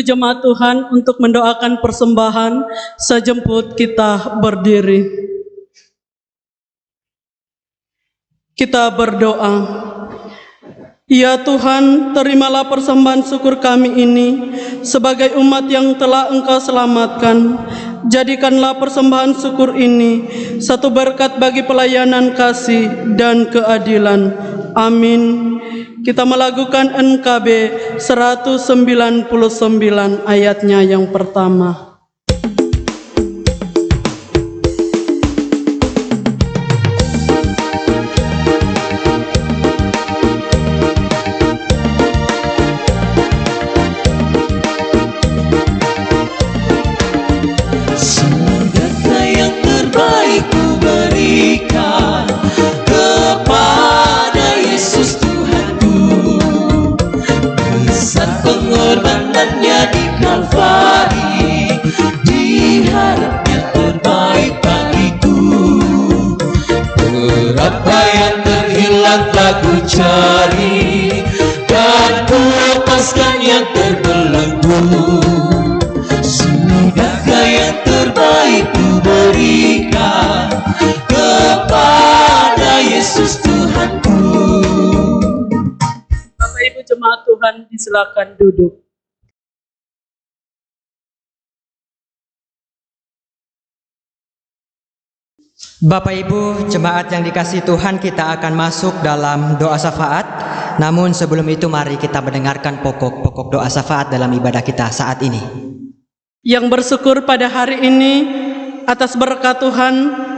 Jemaat Tuhan, untuk mendoakan persembahan, sejemput kita berdiri. Kita berdoa. Ya Tuhan, terimalah persembahan syukur kami ini sebagai umat yang telah Engkau selamatkan. Jadikanlah persembahan syukur ini satu berkat bagi pelayanan kasih dan keadilan. Amin. Kita melakukan NKB 199 ayatnya yang pertama. Surga yang terbaik ku berikan kepada Yesus Tuhanku, besar pengorbanannya di Kalvari, diharapnya terbaik bagiku. Berapa yang terhilang telah ku cari, dan ku lepaskan yang terbelenggu. Sudahkah yang terbaik ku berikan kepada Yesus Tuhanku. Bapak Ibu jemaat Tuhan, disilakan duduk. Bapak Ibu jemaat yang dikasihi Tuhan, kita akan masuk dalam doa syafaat. Namun sebelum itu mari kita mendengarkan pokok-pokok doa syafaat dalam ibadah kita saat ini. Yang bersyukur pada hari ini atas berkat Tuhan,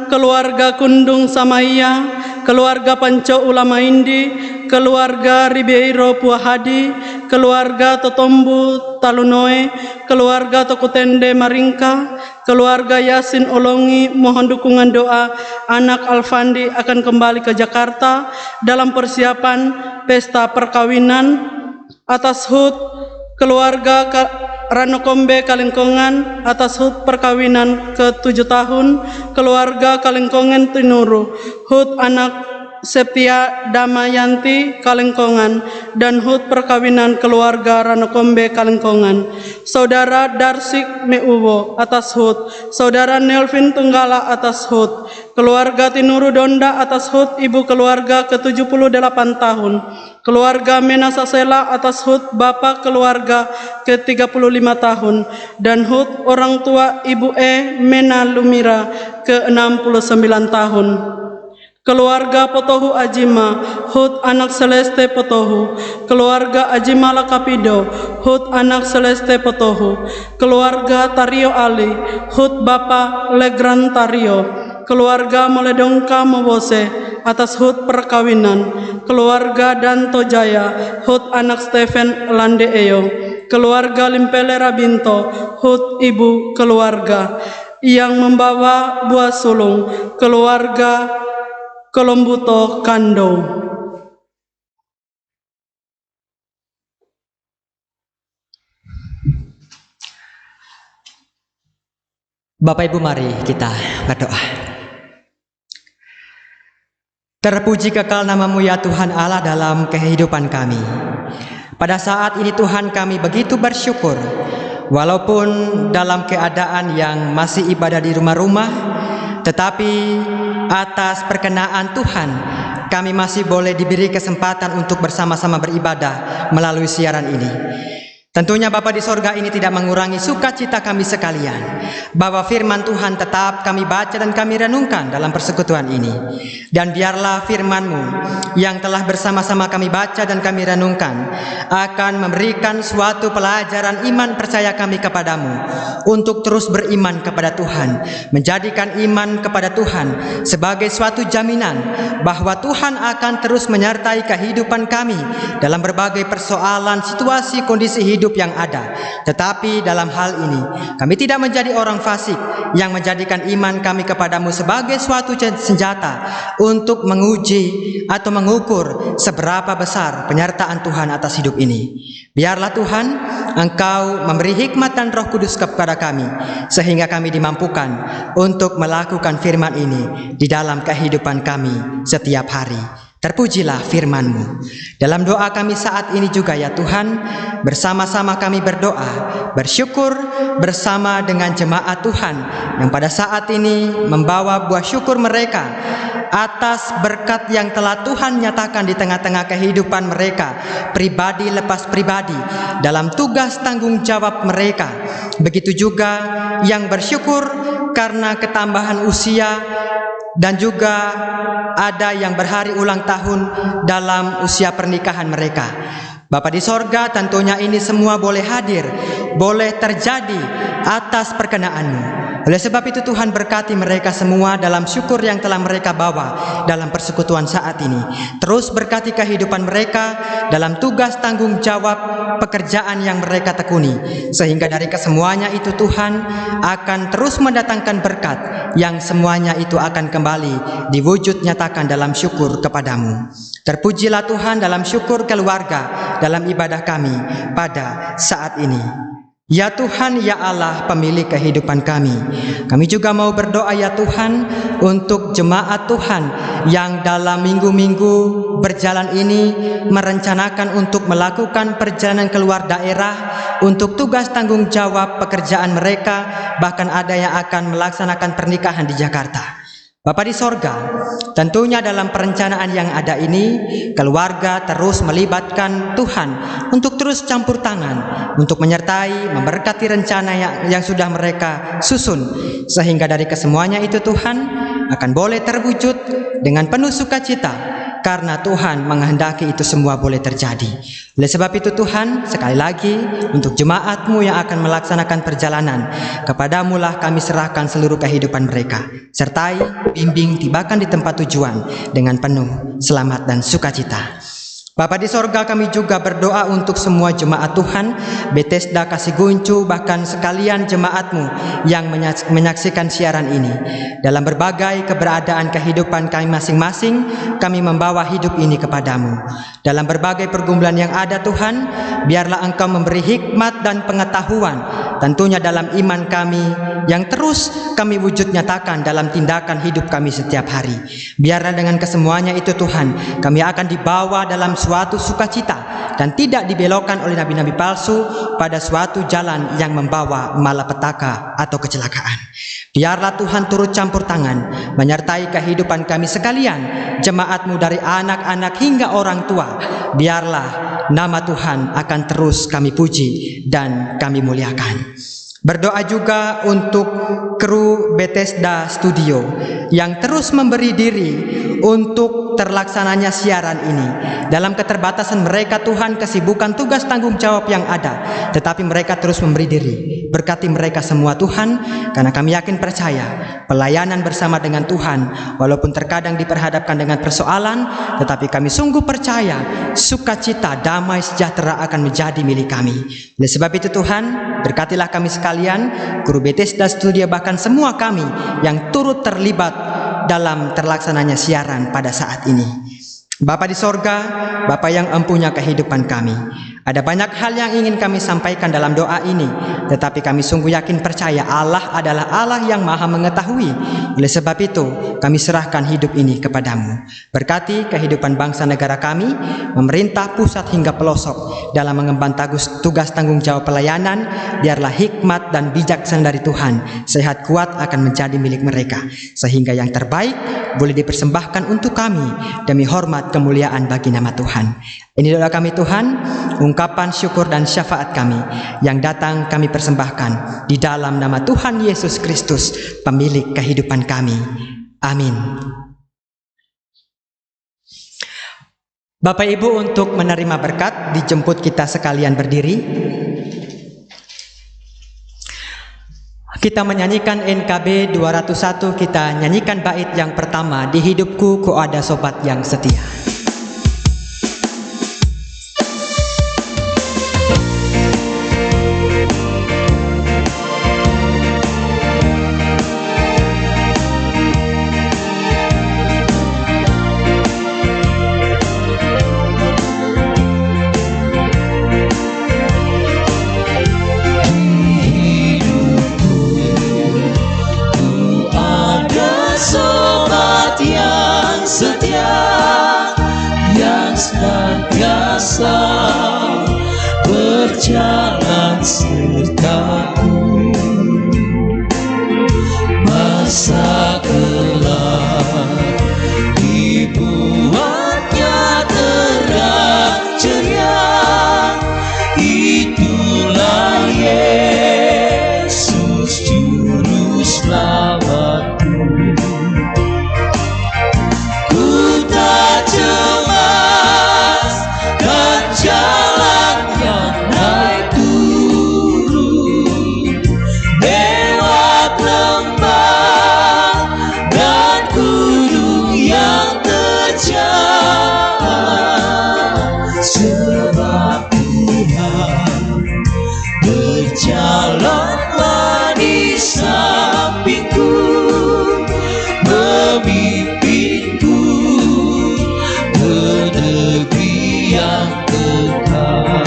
keluarga Kundung Samaya, keluarga Panco Ulama Indi, keluarga Ribeiro Puahadi, keluarga Totombu Talunoe, keluarga Tokutende Maringka, keluarga Yasin Olongi, mohon dukungan doa anak Alfandi akan kembali ke Jakarta dalam persiapan pesta perkawinan. Atas HUT keluarga Ranokombe Kalingkongan atas HUT perkawinan ke-7 tahun, keluarga Kalingkongan Tinuru, HUT anak Septia Damayanti Kalingkongan, dan HUT perkawinan keluarga Ranokombe Kalingkongan. Saudara Darsik Meuwo atas HUT, Saudara Nelvin Tunggala atas HUT, keluarga Tinuru Donda atas HUT ibu keluarga ke-78 tahun, keluarga Mena Sasela atas HUT bapak keluarga ke-35 tahun, dan HUT orang tua Ibu Mena Lumira ke-69 tahun. Keluarga Potohu Ajima, HUT anak Celeste Potohu, keluarga Ajima Lakapido, HUT anak Celeste Potohu, keluarga Tario Ali, HUT Bapak Legran Tario, keluarga Moledongka Mobose atas HUT perkawinan, keluarga Danto Jaya, HUT anak Stephen Landeeo, keluarga Limpele Rabinto, HUT ibu keluarga, yang membawa buah sulung, keluarga Kolombuto Kando. Bapak Ibu mari kita berdoa. Terpuji kekal nama-Mu ya Tuhan Allah dalam kehidupan kami. Pada saat ini Tuhan kami begitu bersyukur, walaupun dalam keadaan yang masih ibadah di rumah-rumah, tetapi atas perkenaan Tuhan kami masih boleh diberi kesempatan untuk bersama-sama beribadah melalui siaran ini. Tentunya Bapa di sorga ini tidak mengurangi sukacita kami sekalian, bahwa firman Tuhan tetap kami baca dan kami renungkan dalam persekutuan ini. Dan biarlah firman-Mu yang telah bersama-sama kami baca dan kami renungkan akan memberikan suatu pelajaran iman percaya kami kepadamu, untuk terus beriman kepada Tuhan, menjadikan iman kepada Tuhan sebagai suatu jaminan bahwa Tuhan akan terus menyertai kehidupan kami dalam berbagai persoalan, situasi, kondisi hidup yang ada. Tetapi dalam hal ini kami tidak menjadi orang fasik yang menjadikan iman kami kepadamu sebagai suatu senjata untuk menguji atau mengukur seberapa besar penyertaan Tuhan atas hidup ini. Biarlah Tuhan, Engkau memberi hikmat dan Roh Kudus kepada kami, sehingga kami dimampukan untuk melakukan firman ini di dalam kehidupan kami setiap hari. Terpujilah firman-Mu. Dalam doa kami saat ini juga ya Tuhan, bersama-sama kami berdoa, bersyukur bersama dengan jemaat Tuhan yang pada saat ini membawa buah syukur mereka atas berkat yang telah Tuhan nyatakan di tengah-tengah kehidupan mereka, pribadi lepas pribadi, dalam tugas tanggung jawab mereka. Begitu juga yang bersyukur karena ketambahan usia, dan juga ada yang berhari ulang tahun dalam usia pernikahan mereka. Bapa di sorga, tentunya ini semua boleh hadir, boleh terjadi atas perkenan-Mu. Oleh sebab itu Tuhan berkati mereka semua dalam syukur yang telah mereka bawa dalam persekutuan saat ini. Terus berkati kehidupan mereka dalam tugas tanggung jawab pekerjaan yang mereka tekuni, sehingga dari kesemuanya itu Tuhan akan terus mendatangkan berkat yang semuanya itu akan kembali diwujud nyatakan dalam syukur kepadamu. Terpujilah Tuhan dalam syukur keluarga dalam ibadah kami pada saat ini. Ya Tuhan, ya Allah pemilik kehidupan kami, kami juga mau berdoa ya Tuhan untuk jemaat Tuhan yang dalam minggu-minggu berjalan ini merencanakan untuk melakukan perjalanan keluar daerah untuk tugas tanggung jawab pekerjaan mereka, bahkan ada yang akan melaksanakan pernikahan di Jakarta. Bapa di sorga, tentunya dalam perencanaan yang ada ini, keluarga terus melibatkan Tuhan untuk terus campur tangan, untuk menyertai, memberkati rencana yang sudah mereka susun, sehingga dari kesemuanya itu Tuhan akan boleh terwujud dengan penuh sukacita, karena Tuhan menghendaki itu semua boleh terjadi. Oleh sebab itu Tuhan, sekali lagi untuk jemaat-Mu yang akan melaksanakan perjalanan, kepadamu-lah kami serahkan seluruh kehidupan mereka. Sertai, bimbing, tibakan di tempat tujuan dengan penuh selamat dan sukacita. Bapa di sorga, kami juga berdoa untuk semua jemaat Tuhan, Bethesda Kasiguncu, bahkan sekalian jemaat-Mu yang menyaksikan siaran ini. Dalam berbagai keberadaan kehidupan kami masing-masing, kami membawa hidup ini kepadamu. Dalam berbagai pergumulan yang ada Tuhan, biarlah Engkau memberi hikmat dan pengetahuan, tentunya dalam iman kami yang terus kami wujud nyatakan dalam tindakan hidup kami setiap hari. Biarlah dengan kesemuanya itu Tuhan, kami akan dibawa dalam suatu sukacita dan tidak dibelokkan oleh nabi-nabi palsu pada suatu jalan yang membawa malapetaka atau kecelakaan. Biarlah Tuhan turut campur tangan menyertai kehidupan kami sekalian, jemaat-Mu dari anak-anak hingga orang tua. Biarlah nama Tuhan akan terus kami puji dan kami muliakan. Berdoa juga untuk kru Bethesda Studio yang terus memberi diri untuk terlaksananya siaran ini. Dalam keterbatasan mereka Tuhan, kesibukan tugas tanggung jawab yang ada, tetapi mereka terus memberi diri. Berkati mereka semua Tuhan, karena kami yakin percaya pelayanan bersama dengan Tuhan, walaupun terkadang diperhadapkan dengan persoalan, tetapi kami sungguh percaya sukacita, damai, sejahtera akan menjadi milik kami. Oleh sebab itu Tuhan, berkatilah kami sekalian, guru Bethesda Studio, bahkan semua kami yang turut terlibat dalam terlaksananya siaran pada saat ini. Bapa di sorga, Bapa yang empunya kehidupan kami, ada banyak hal yang ingin kami sampaikan dalam doa ini, tetapi kami sungguh yakin percaya Allah adalah Allah yang maha mengetahui. Oleh sebab itu kami serahkan hidup ini kepadamu. Berkati kehidupan bangsa negara kami, pemerintah pusat hingga pelosok, dalam mengemban tugas tanggung jawab pelayanan. Biarlah hikmat dan bijaksana dari Tuhan, sehat kuat akan menjadi milik mereka, sehingga yang terbaik boleh dipersembahkan untuk kami demi hormat kemuliaan bagi nama Tuhan. Ini doa kami Tuhan, ungkapan syukur dan syafaat kami yang datang kami persembahkan di dalam nama Tuhan Yesus Kristus, pemilik kehidupan kami. Amin. Bapak Ibu, untuk menerima berkat, dijemput kita sekalian berdiri. Kita menyanyikan NKB 201, kita nyanyikan bait yang pertama, di hidupku ku ada sobat yang setia. Berjalan sertaku masa gelap, dibuatnya terang ceria. Itulah Yesus juru selamatku. Ku tak cemas dan jalan yang naik turun, lewat lembah dan gunung yang terjal, sebab Tuhan berjalanlah di sampingku, memimpinku ke negeri yang kekal.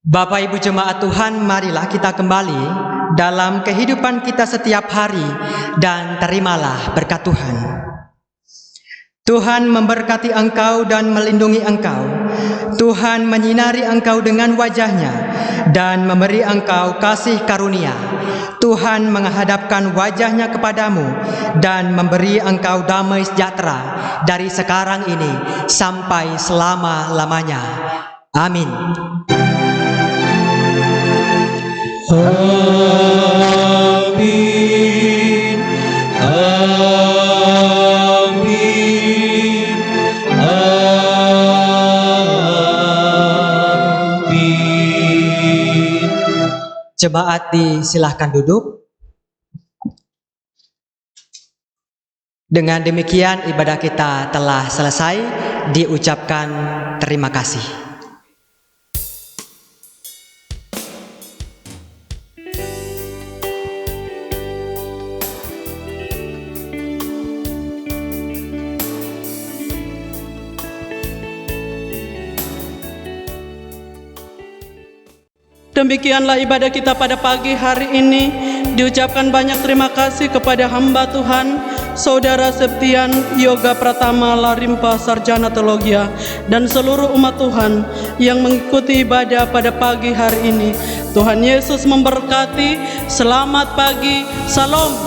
Bapak Ibu jemaat Tuhan, marilah kita kembali dalam kehidupan kita setiap hari dan terimalah berkat Tuhan. Tuhan memberkati engkau dan melindungi engkau. Tuhan menyinari engkau dengan wajah-Nya dan memberi engkau kasih karunia. Tuhan menghadapkan wajah-Nya kepadamu dan memberi engkau damai sejahtera dari sekarang ini sampai selama-lamanya. Amin. Amin, amin, amin. Jemaat disilahkan duduk. Dengan demikian ibadah kita telah selesai. Diucapkan terima kasih. Demikianlah ibadah kita pada pagi hari ini. Diucapkan banyak terima kasih kepada hamba Tuhan, Saudara Septian Yoga Pratama Larimpa Sarjana Teologia, dan seluruh umat Tuhan yang mengikuti ibadah pada pagi hari ini. Tuhan Yesus memberkati. Selamat pagi. Salam.